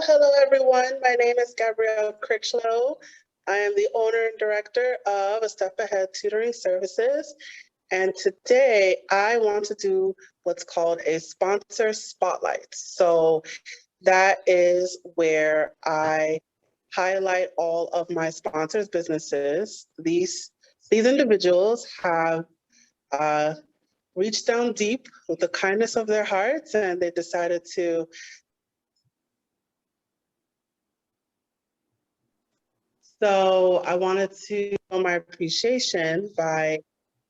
Hello, everyone. My name is Gabrielle Crichlow. I am the owner and director of A Step Ahead Tutoring Services. And today I want to do what's called a sponsor spotlight. So that is where I highlight all of my sponsors' businesses. These individuals have reached down deep with the kindness of their hearts, and they decided to So I wanted to show my appreciation by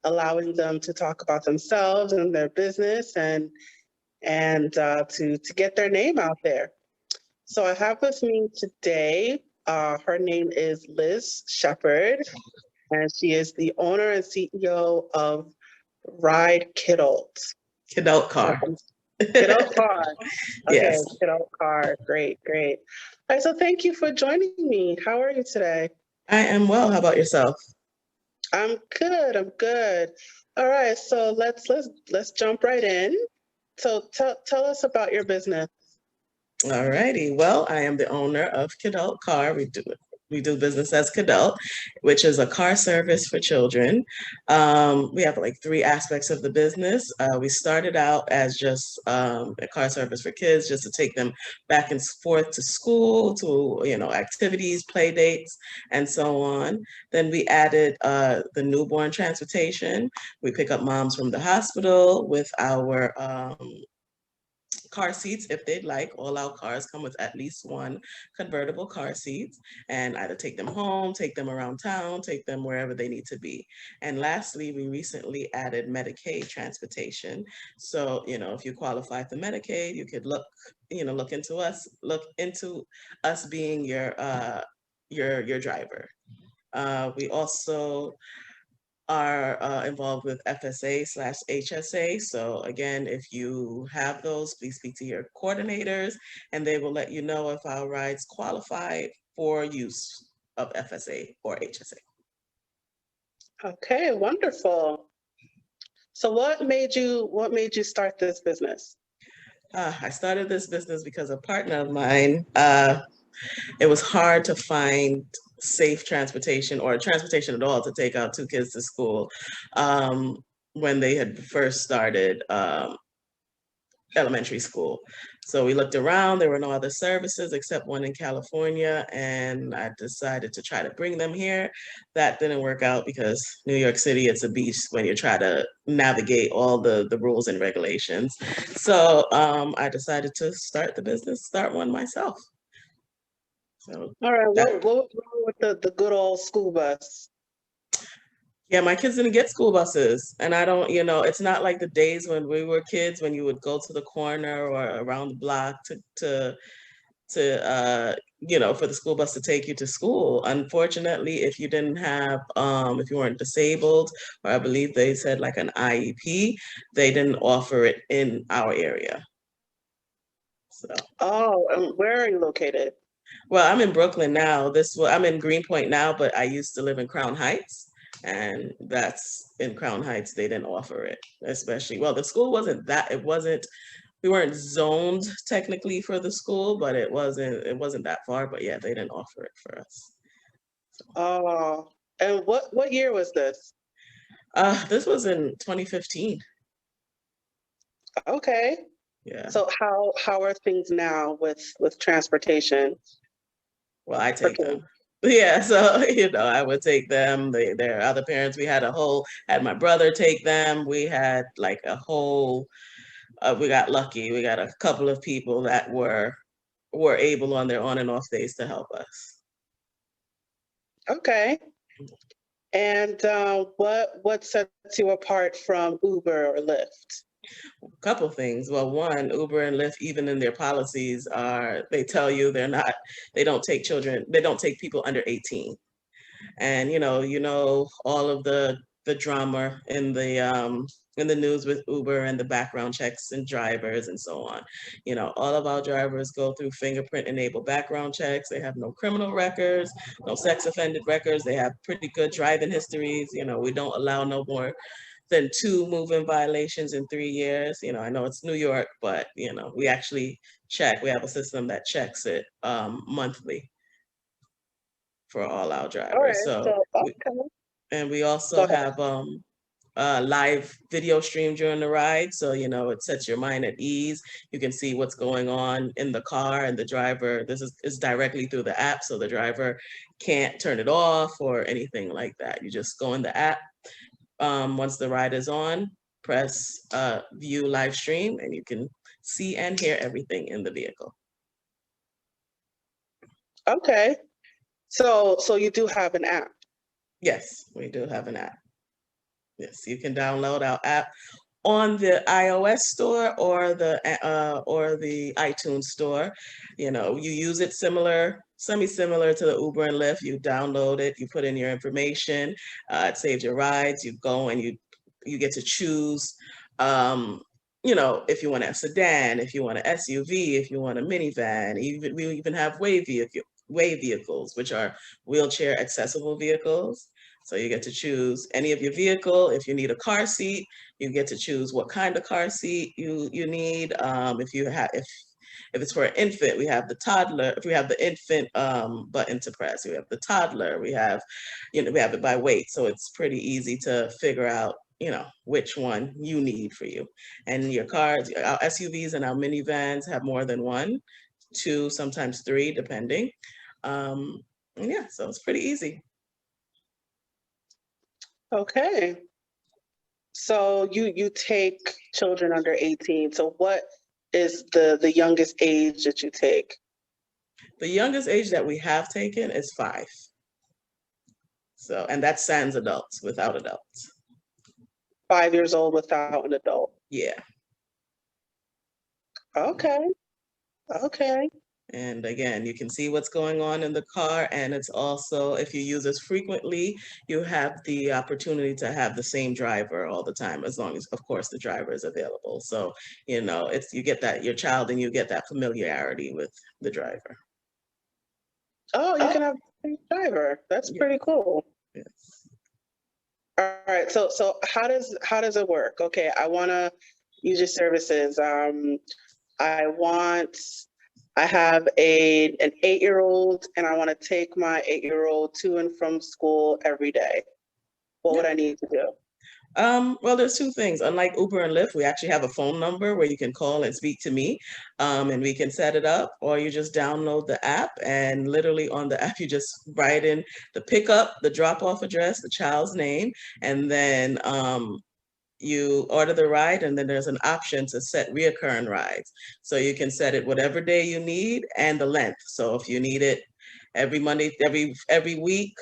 allowing them to talk about themselves and their business and to get their name out there. So I have with me today, her name is Liz Shepard, and she is the owner and CEO of Ride Kidault. Kidault car. Kidault car. Okay, Yes. Kidault car. Great. All right, so thank you for joining me. How are you today? I am well. How about yourself? I'm good. All right, so let's jump right in. So tell us about your business. All righty. Well, I am the owner of Kidault Car. We do business as Kidault, which is a car service for children. We have like three aspects of the business. We started out as just a car service for kids, just to take them back and forth to school, to activities, play dates, and so on. Then we added the newborn transportation. We pick up moms from the hospital with our car seats if they'd like. All our cars come with at least one convertible car seats, and either take them home, take them around town, take them wherever they need to be. And lastly, we recently added Medicaid Transportation. So, if you qualify for Medicaid, you could look into us being your driver. We also are involved with FSA/HSA. So again, if you have those, please speak to your coordinators, and they will let you know if our rides qualify for use of FSA or HSA. Okay, wonderful. So what made you start this business? I started this business because a partner of mine, it was hard to find safe transportation or transportation at all to take our two kids to school when they had first started elementary school. So we looked around, there were no other services except one in California, and I decided to try to bring them here. That didn't work out because New York City, it's a beast when you try to navigate all the rules and regulations. So I decided to start one myself. So, all right, what was wrong with the good old school bus? Yeah, my kids didn't get school buses. And I don't, it's not like the days when we were kids, when you would go to the corner or around the block to for the school bus to take you to school. Unfortunately, if you didn't have, if you weren't disabled, or I believe they said like an IEP, they didn't offer it in our area. So. Oh, and where are you located? Well, I'm in Brooklyn now. I'm in Greenpoint now, but I used to live in Crown Heights. And that's in Crown Heights, they didn't offer it, especially, well, the school we weren't zoned technically for the school, but it wasn't that far, but yeah, they didn't offer it for us. So. Oh, and what year was this? This was in 2015. Okay. Yeah. So how are things now with transportation? Well, I take them. Yeah, so I would take them. Their other parents. Had my brother take them. We had like a whole. We got lucky. We got a couple of people that were able on their on and off days to help us. Okay. And what sets you apart from Uber or Lyft? Couple things. Well, one, Uber and Lyft, even in their policies, they tell you they don't take children, they don't take people under 18. And all of the drama in the news with Uber and the background checks and drivers and so on. All of our drivers go through fingerprint enabled background checks. They have no criminal records, no sex offended records. They have pretty good driving histories. We don't allow no more than 2 moving violations in 3 years. I know it's New York, but we actually check. We have a system that checks it monthly for all our All drivers. right. So So, we, okay. and we also Go ahead. have live video stream during the ride. So, it sets your mind at ease. You can see what's going on in the car, and the driver, this is directly through the app. So the driver can't turn it off or anything like that. You just go in the app. Once the ride is on, press view live stream, and you can see and hear everything in the vehicle. Okay. So you do have an app. Yes, we do have an app. Yes, you can download our app on the iOS store or the iTunes store. You use it semi-similar to the Uber and Lyft. You download it, you put in your information, it saves your rides. You go and you get to choose. If you want a sedan, if you want an SUV, if you want a minivan, we even have way vehicles, which are wheelchair accessible vehicles. So you get to choose any of your vehicle. If you need a car seat, you get to choose what kind of car seat you need. If it's for an infant, we have the toddler. If we have the infant button to press, we have the toddler. We have it by weight, so it's pretty easy to figure out which one you need for you. And your cars, our SUVs and our minivans have more than 1, 2, sometimes 3, depending. And yeah, so it's pretty easy. Okay. So you take children under 18. So what is the youngest age that you take? The youngest age that we have taken is 5. So, and that's sans adults, without adults. 5 years old without an adult. Yeah. Okay. Okay. And again, you can see what's going on in the car. And it's also, if you use this frequently, you have the opportunity to have the same driver all the time, as long as, of course, the driver is available. So, you get that, your child, and you get that familiarity with the driver. Oh, you can have the same driver. That's pretty cool. Yes. All right. So how does it work? Okay, I want to use your services. I have an 8-year-old, and I want to take my 8-year-old to and from school every day. What would I need to do? Well, there's 2 things. Unlike Uber and Lyft, we actually have a phone number where you can call and speak to me, and we can set it up, or you just download the app, and literally on the app, you just write in the pickup, the drop-off address, the child's name, and then you order the ride, and then there's an option to set reoccurring rides. So you can set it whatever day you need and the length. So if you need it every Monday, every week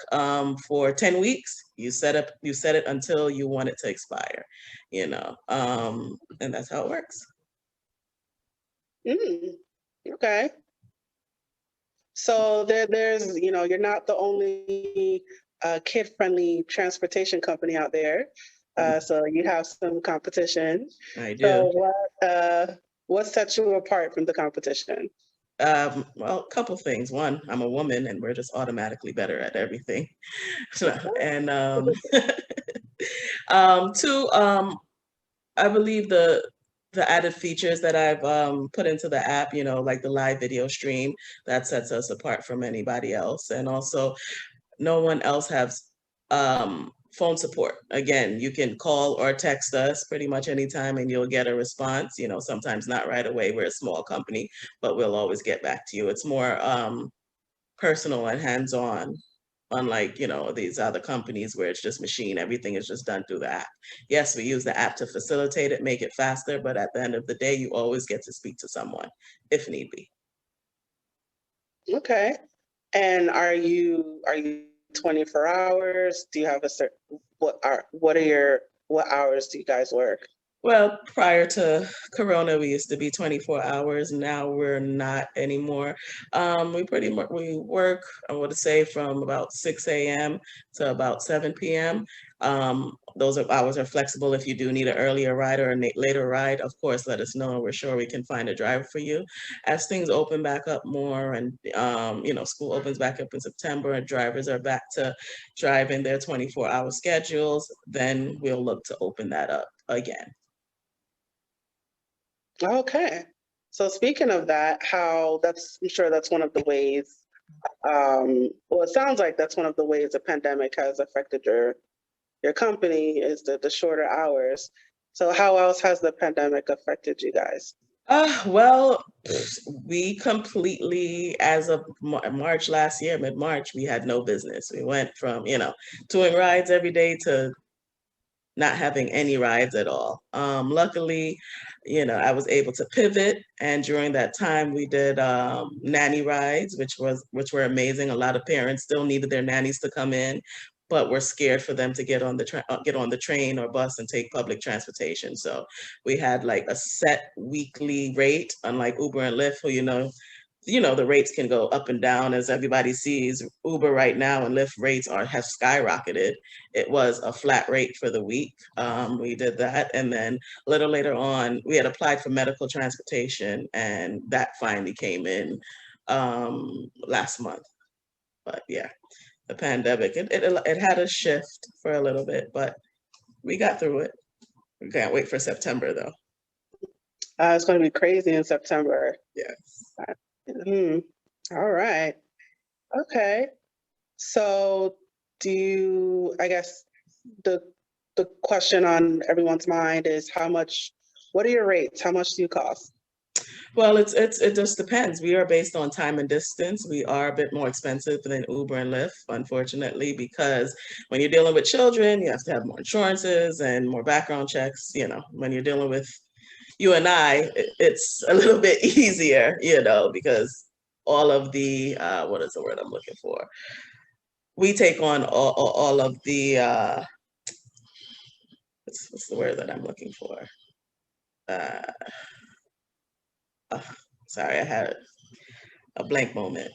for 10 weeks, you set it until you want it to expire, and that's how it works. Okay. So there's, you're not the only kid-friendly transportation company out there. So you have some competition. I do. So what sets you apart from the competition? Well, a couple things. One, I'm a woman, and we're just automatically better at everything. And 2, I believe the added features that I've put into the app, like the live video stream, that sets us apart from anybody else. And also, no one else has phone support. Again, you can call or text us pretty much anytime, and you'll get a response. Sometimes not right away. We're a small company, but we'll always get back to you. It's more personal and hands-on, unlike these other companies where it's just machine. Everything is just done through the app. Yes, we use the app to facilitate it, make it faster, but at the end of the day, you always get to speak to someone if need be. Okay. And are you 24 hours? Do you have a certain what hours do you guys work? Well, prior to Corona, we used to be 24 hours. Now we're not anymore. We pretty much we work, I would say, from about 6 a.m. to about 7 p.m. Those hours are flexible. If you do need an earlier ride or a later ride, of course, let us know. We're sure we can find a driver for you. As things open back up more, and school opens back up in September, and drivers are back to driving their 24-hour schedules, then we'll look to open that up again. Okay. So speaking of that, I'm sure that's one of the ways, well, it sounds like that's one of the ways the pandemic has affected your company is the shorter hours. So how else has the pandemic affected you guys? Well, we completely, as of March last year, mid-March, we had no business. We went from, doing rides every day to not having any rides at all. Luckily, I was able to pivot, and during that time, we did nanny rides, which were amazing. A lot of parents still needed their nannies to come in, but were scared for them to get on the train or bus and take public transportation. So we had like a set weekly rate, unlike Uber and Lyft, who the rates can go up and down. As everybody sees, Uber right now and Lyft rates have skyrocketed. It was a flat rate for the week. We did that. And then a little later on, we had applied for medical transportation, and that finally came in last month. But yeah, the pandemic, it had a shift for a little bit, but we got through it. We can't wait for September though. It's going to be crazy in September. Yes. All right. Okay. So I guess the question on everyone's mind is what are your rates? How much do you cost? Well, it just depends. We are based on time and distance. We are a bit more expensive than Uber and Lyft, unfortunately, because when you're dealing with children, you have to have more insurances and more background checks. When you're dealing with you and I, it's a little bit easier, because all of the, what is the word I'm looking for? We take on all of the, what's the word that I'm looking for? Sorry, I had a blank moment.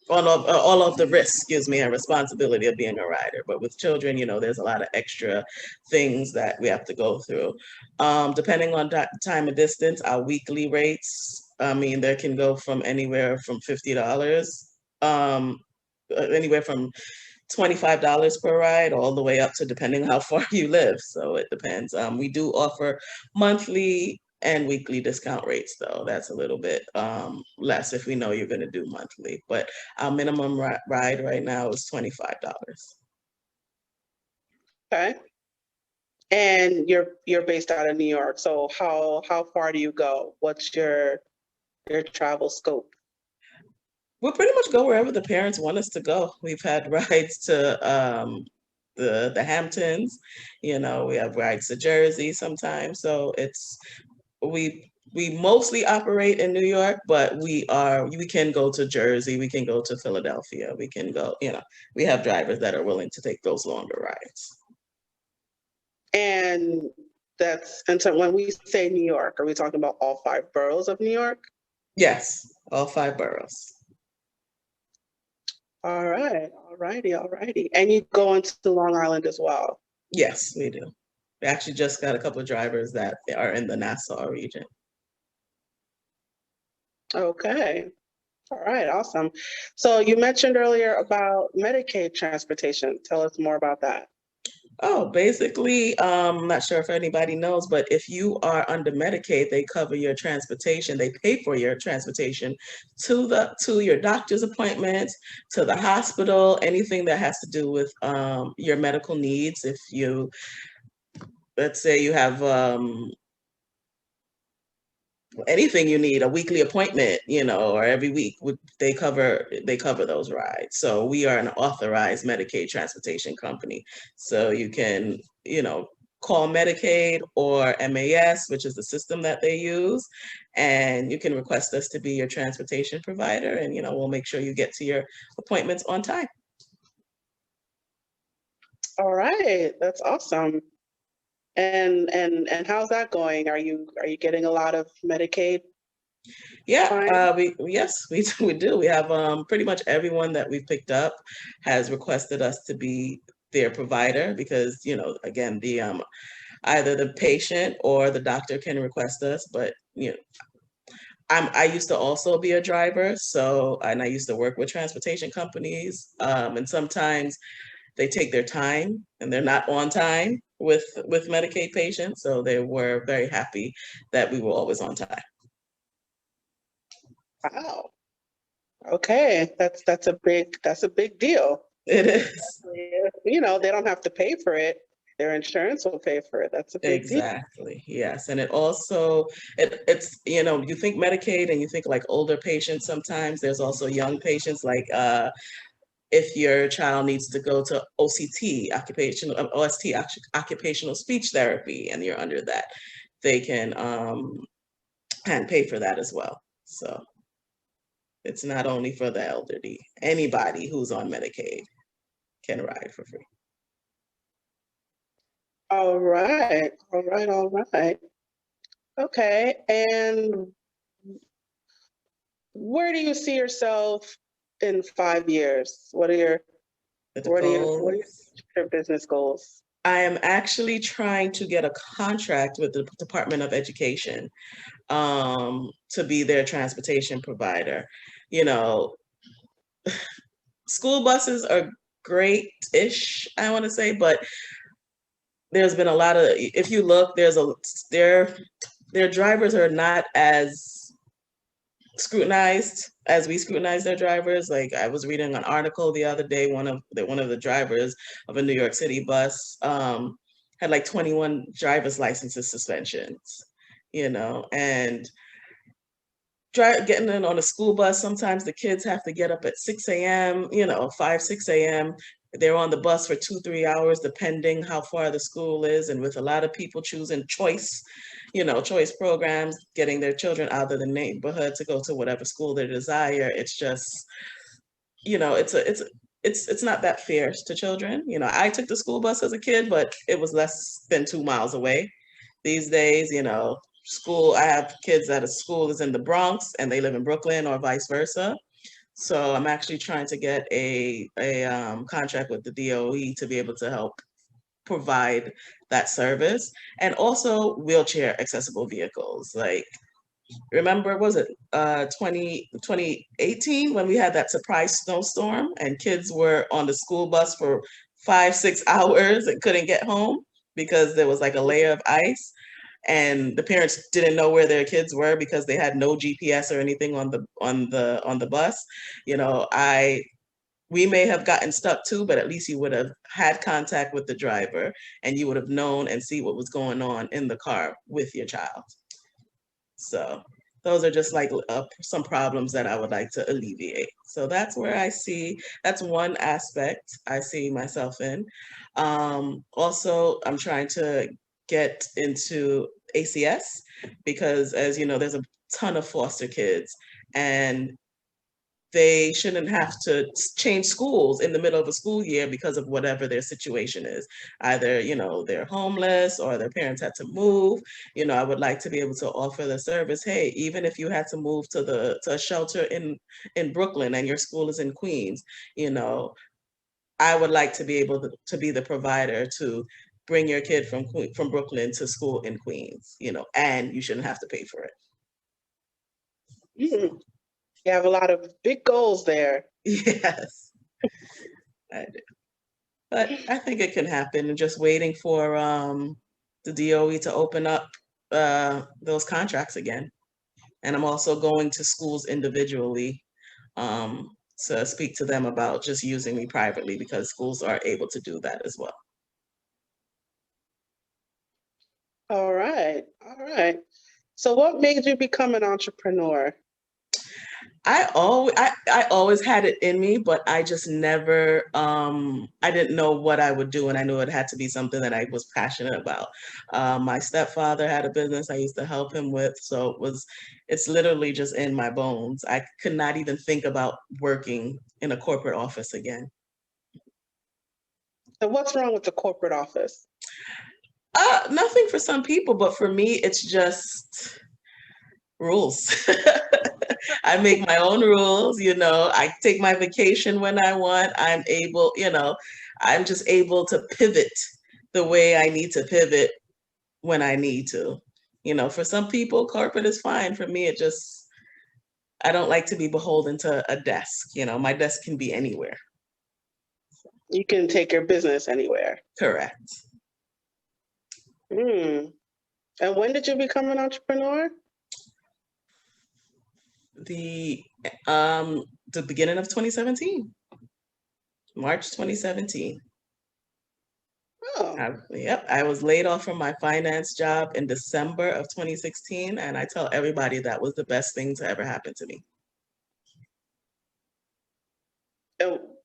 All of the risks, excuse me, and responsibility of being a rider. But with children, there's a lot of extra things that we have to go through. Depending on time and distance, our weekly rates, there can go from anywhere from $50, anywhere from $25 per ride, all the way up to depending how far you live. So it depends. We do offer monthly and weekly discount rates, though. That's a little bit less if we know you're going to do monthly. But our minimum ride right now is $25. Okay. And you're based out of New York. So how far do you go? What's your travel scope? We'll pretty much go wherever the parents want us to go. We've had rides to the Hamptons, we have rides to Jersey sometimes. So we mostly operate in New York, but we can go to Jersey, we can go to Philadelphia, we can go, we have drivers that are willing to take those longer rides. And so when we say New York, are we talking about all 5 boroughs of New York? Yes, all 5 boroughs. All right, all righty. And you go into Long Island as well? Yes, we do. We actually just got a couple of drivers that are in the Nassau region. Okay. All right, awesome. So you mentioned earlier about Medicaid transportation. Tell us more about that. Oh, basically, I'm not sure if anybody knows, but if you are under Medicaid, they cover your transportation. They pay for your transportation to your doctor's appointments, to the hospital, anything that has to do with your medical needs. If let's say you have anything you need, a weekly appointment, or every week, they cover those rides. So we are an authorized Medicaid transportation company. So you can, call Medicaid or MAS, which is the system that they use, and you can request us to be your transportation provider, and we'll make sure you get to your appointments on time. All right, that's awesome. And how's that going? Are you getting a lot of Medicaid clients? Yeah, we do. We have pretty much everyone that we've picked up has requested us to be their provider because, again, the either the patient or the doctor can request us, but I used to also be a driver, and I used to work with transportation companies, and sometimes they take their time and they're not on time with Medicaid patients, so they were very happy that we were always on time. Wow. Okay, that's a big deal. It is. They don't have to pay for it. Their insurance will pay for it. That's a big deal. Exactly. Yes. And it also, it's, you think Medicaid and you think like older patients sometimes, there's also young patients like if your child needs to go to OST, occupational speech therapy, and you're under that, they can and pay for that as well. So it's not only for the elderly, anybody who's on Medicaid can ride for free. All right. Okay. And where do you see yourself in 5 years? What are your business goals? I am actually trying to get a contract with the Department of Education to be their transportation provider. School buses are great-ish, I want to say, but there's been a lot of, if you look, their drivers are not as scrutinized as we scrutinize their drivers. Like I was reading an article the other day, one of the drivers of a New York City bus had like 21 driver's licenses suspensions, and getting in on a school bus, sometimes the kids have to get up at 6 a.m., 5, 6 a.m. They're on the bus for 2-3 hours, depending how far the school is. And with a lot of people choosing choice programs, getting their children out of the neighborhood to go to whatever school they desire, it's just, it's not that fair to children. I took the school bus as a kid, but it was less than 2 miles away. These days, I have kids that a school is in the Bronx and they live in Brooklyn or vice versa. So I'm actually trying to get a contract with the DOE to be able to help provide that service, and also wheelchair accessible vehicles. Like, remember, was it 2018 when we had that surprise snowstorm and kids were on the school bus for 5-6 hours and couldn't get home because there was like a layer of ice? And the parents didn't know where their kids were because they had no GPS or anything on the bus. We may have gotten stuck too, but at least you would have had contact with the driver and you would have known and see what was going on in the car with your child. So those are just like some problems that I would like to alleviate. So that's one aspect I see myself in. Also, I'm trying to get into ACS because, as you know, there's a ton of foster kids and they shouldn't have to change schools in the middle of a school year because of whatever their situation is. Either, they're homeless or their parents had to move. I would like to be able to offer the service. Hey, even if you had to move to a shelter in Brooklyn and your school is in Queens, I would like to be able to be the provider to bring your kid from Brooklyn to school in Queens, and you shouldn't have to pay for it. Mm-hmm. You have a lot of big goals there. Yes, I do. But I think it can happen. Just waiting for the DOE to open up those contracts again. And I'm also going to schools individually to speak to them about just using me privately because schools are able to do that as well. All right. So what made you become an entrepreneur? I always had it in me, but I just never, I didn't know what I would do, and I knew it had to be something that I was passionate about. My stepfather had a business I used to help him with, so it's literally just in my bones. I could not even think about working in a corporate office again. So what's wrong with the corporate office? Nothing for some people, but for me, it's just rules. I make my own rules, I take my vacation when I want. I'm able, I'm just able to pivot the way I need to pivot when I need to. For some people, corporate is fine. For me, I don't like to be beholden to a desk. My desk can be anywhere. You can take your business anywhere. Correct. And when did you become an entrepreneur? The beginning of 2017. March 2017. Oh. Yep, I was laid off from my finance job in December of 2016, and I tell everybody that was the best thing to ever happen to me.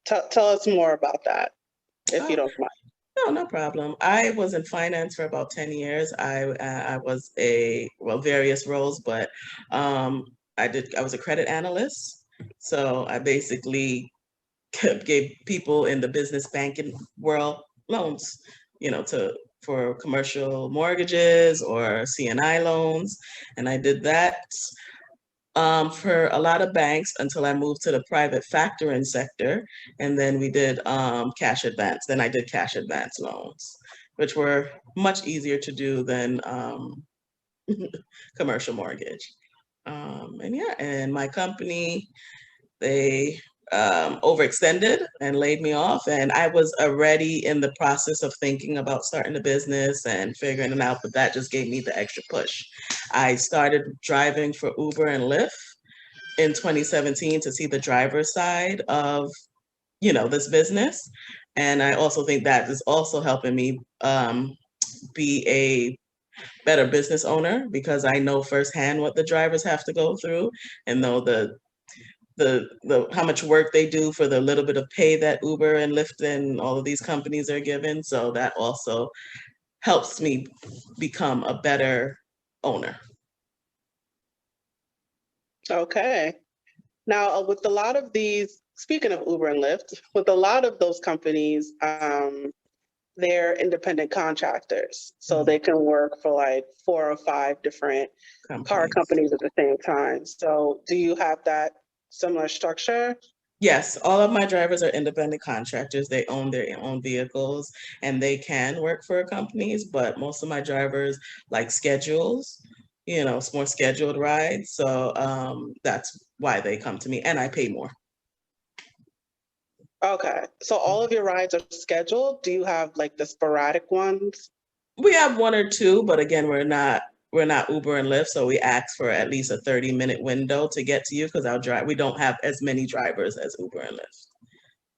Tell us more about that, if you don't mind. No problem. I was in finance for about 10 years. I was various roles, but I was a credit analyst. So I basically gave people in the business banking world loans, for commercial mortgages or C&I loans. And I did that for a lot of banks until I moved to the private factoring sector. And then we did cash advance. Then I did cash advance loans, which were much easier to do than commercial mortgage. And my company, they overextended and laid me off. And I was already in the process of thinking about starting a business and figuring it out, but that just gave me the extra push. I started driving for Uber and Lyft in 2017 to see the driver's side of, this business. And I also think that is also helping me be a better business owner, because I know firsthand what the drivers have to go through and know the how much work they do for the little bit of pay that Uber and Lyft and all of these companies are given. So that also helps me become a better owner. Okay. Now, with a lot of these, speaking of Uber and Lyft, with a lot of those companies, they're independent contractors. So they can work for like 4 or 5 different car companies at the same time. So do you have that similar structure? Yes, all of my drivers are independent contractors. They own their own vehicles and they can work for companies, but most of my drivers like schedules, more scheduled rides. So that's why they come to me, and I pay more. Okay, so all of your rides are scheduled? Do you have like the sporadic ones? We have 1 or 2, but again, we're not Uber and Lyft, so we ask for at least a 30-minute window to get to you, because we don't have as many drivers as Uber and Lyft.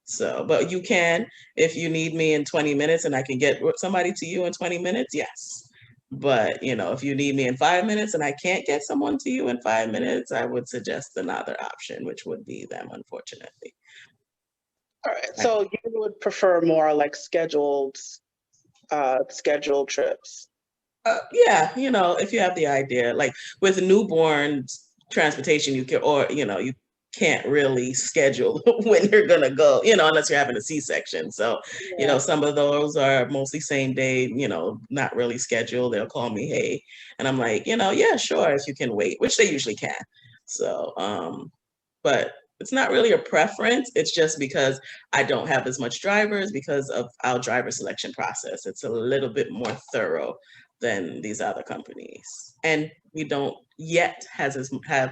So, but you can, if you need me in 20 minutes and I can get somebody to you in 20 minutes, yes. But, if you need me in 5 minutes and I can't get someone to you in 5 minutes, I would suggest another option, which would be them, unfortunately. All right, so you would prefer more like scheduled trips? Yeah, if you have the idea, like with newborn transportation, you can't really schedule when you're gonna go, unless you're having a C-section. So, some of those are mostly same day, not really scheduled. They'll call me, hey, and I'm like, yeah, sure, if you can wait, which they usually can. So, but it's not really a preference. It's just because I don't have as much drivers because of our driver selection process. It's a little bit more thorough than these other companies. And we don't yet have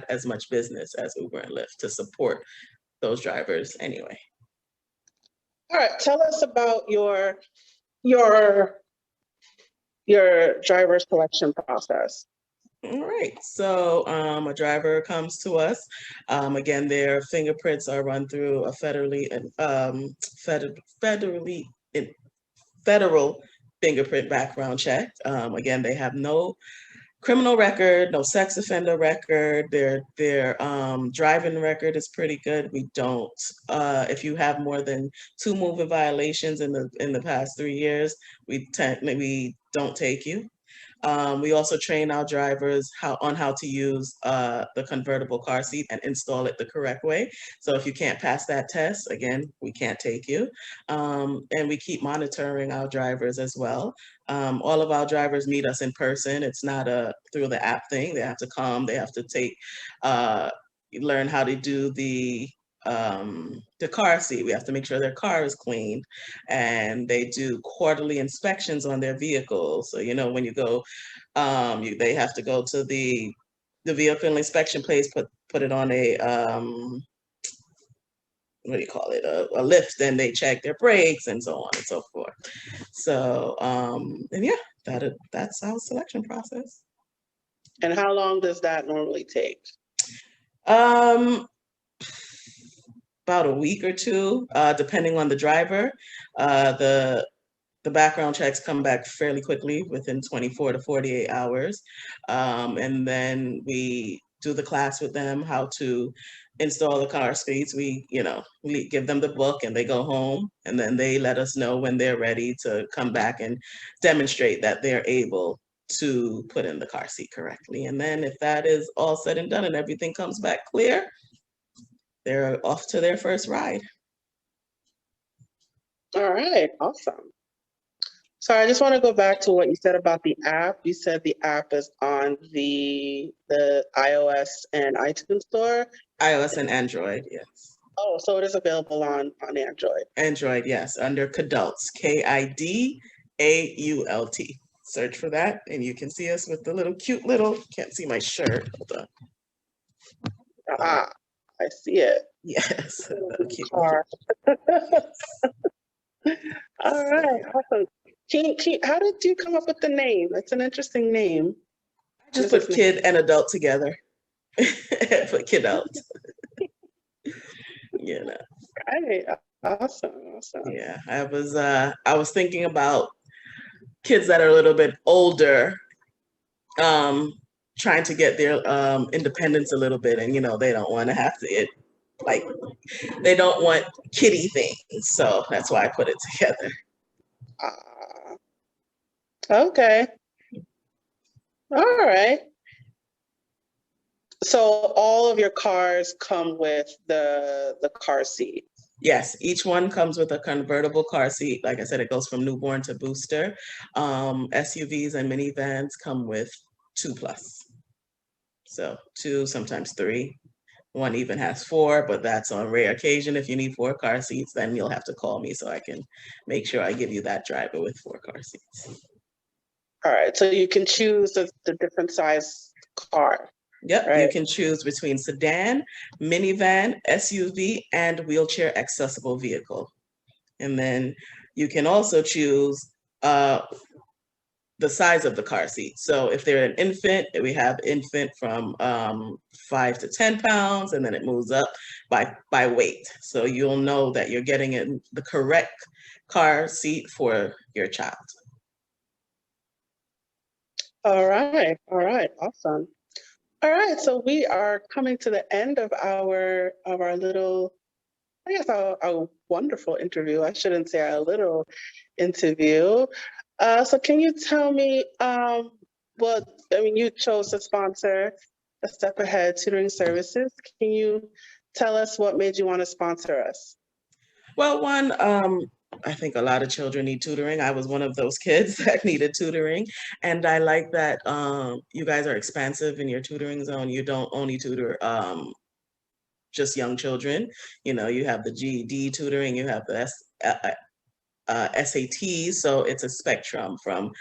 as much business as Uber and Lyft to support those drivers anyway. All right, tell us about your driver selection process. All right, so a driver comes to us. Again, their fingerprints are run through a federal fingerprint background check. Again, they have no criminal record, no sex offender record. Their driving record is pretty good. We don't. If you have more than 2 moving violations in the past 3 years, we don't take you. We also train our drivers on how to use the convertible car seat and install it the correct way. So if you can't pass that test, again, we can't take you. And we keep monitoring our drivers as well. All of our drivers meet us in person. It's not through the app thing. They have to come, they have to learn how to do the car seat. We have to make sure their car is clean, and they do quarterly inspections on their vehicles. So, when you go, they have to go to the vehicle inspection place, put it on a, what do you call it, a lift, then they check their brakes and so on and so forth. So, and yeah, that's our selection process. And how long does that normally take? About a week or two, depending on the driver. The background checks come back fairly quickly, within 24 to 48 hours. And then we do the class with them, how to install the car seats. We give them the book and they go home, and then they let us know when they're ready to come back and demonstrate that they're able to put in the car seat correctly. And then if that is all said and done and everything comes back clear, they're off to their first ride. All right, awesome. So I just want to go back to what you said about the app. You said the app is on the iOS and iTunes store? iOS and Android, yes. Oh, so it is available on Android? Android, yes, under Kidault, Kidault. Search for that, and you can see us with the cute little, can't see my shirt. Hold on. Ah, I see it. Yes. Car. All right, awesome. How did you come up with the name? That's an interesting name. I just put kid and adult together. Put Kidault. Right. Awesome. Yeah, I was thinking about kids that are a little bit older, trying to get their independence a little bit, and they don't want to have to they don't want kiddie things, so that's why I put it together. Okay. All right. So all of your cars come with the car seat? Yes, each one comes with a convertible car seat. Like I said, it goes from newborn to booster. SUVs and minivans come with 2+. So 2, sometimes 3. One even has 4, but that's on rare occasion. If you need 4 car seats, then you'll have to call me so I can make sure I give you that driver with 4 car seats. All right, so you can choose the different size car. Yep, right? You can choose between sedan, minivan, SUV, and wheelchair accessible vehicle. And then you can also choose the size of the car seat. So if they're an infant, we have infant from 5 to 10 pounds, and then it moves up by weight. So you'll know that you're getting in the correct car seat for your child. All right, awesome. All right, so we are coming to the end of our little, I guess, our wonderful interview. I shouldn't say our little interview. So can you tell me, you chose to sponsor A Step Ahead Tutoring Services. Can you tell us what made you want to sponsor us? Well, one, I think a lot of children need tutoring. I was one of those kids that needed tutoring. And I like that you guys are expansive in your tutoring zone. You don't only tutor just young children. You have the GED tutoring, you have the SAT. So it's a spectrum from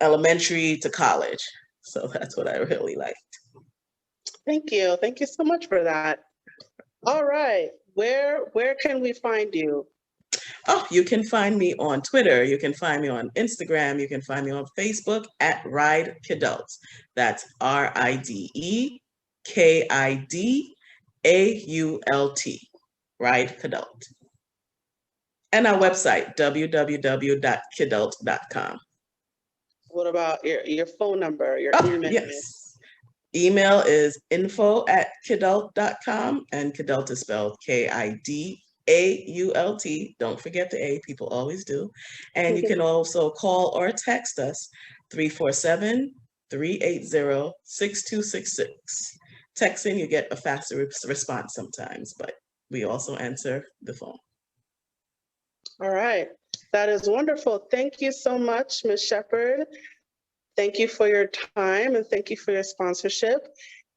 elementary to college. So that's what I really liked. Thank you. Thank you so much for that. All right. Where can we find you? Oh, you can find me on Twitter. You can find me on Instagram. You can find me on Facebook at Ride Kidault. That's RIDEKIDAULT. Ride Kidault. And our website, www.kidault.com. What about your phone number, your email? Yes. Email is info@kidault.com, and Kidault is spelled KIDAULT. Don't forget the A, people always do. And you can also call or text us 347-380-6266. Texting, you get a faster response sometimes, but we also answer the phone. All right. That is wonderful. Thank you so much, Ms. Shepherd. Thank you for your time and thank you for your sponsorship.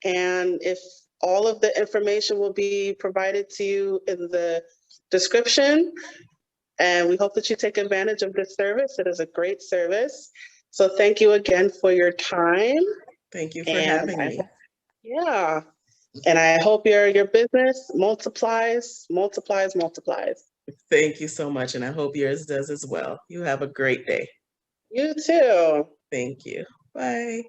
And if all of the information will be provided to you in the description, and we hope that you take advantage of this service. It is a great service. So thank you again for your time. Thank you for having me. Yeah. And I hope your business multiplies. Thank you so much. And I hope yours does as well. You have a great day. You too. Thank you. Bye.